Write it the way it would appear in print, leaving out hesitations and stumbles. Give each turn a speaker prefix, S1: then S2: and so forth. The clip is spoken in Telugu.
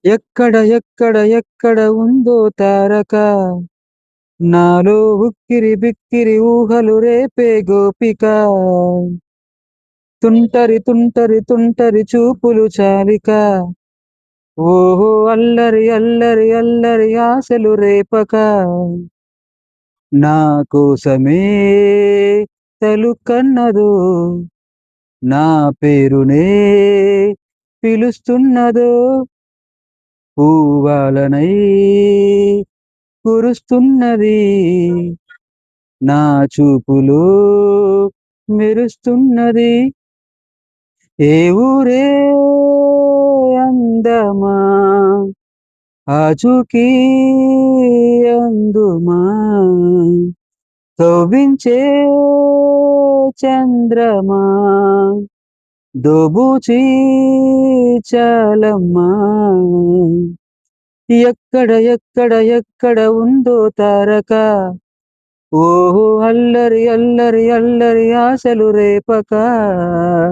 S1: ఎక్కడ ఎక్కడ ఎక్కడ ఉందో తారక నాలో ఉక్కిరి బిక్కిరి ఊహలు రేపే గోపిక తుంటరి తుంటరి తుంటరి చూపులు చాలిక ఓహో అల్లరి అల్లరి అల్లరి ఆశలు రేపక నా కోసమే తలుకన్నదో నా పేరునే పిలుస్తున్నదో పూవాలనై కురుస్తున్నది నా చూపులో మెరుస్తున్నది ఏ ఊరే అందమా ఆచూకీ అందుమా కవ్వించే చంద్రమా దోబూచి చాలమ్మా ఎక్కడ ఎక్కడ ఎక్కడ ఉందో తారక ఓహో అల్లరి అల్లరి అల్లరి ఆశలు రేపక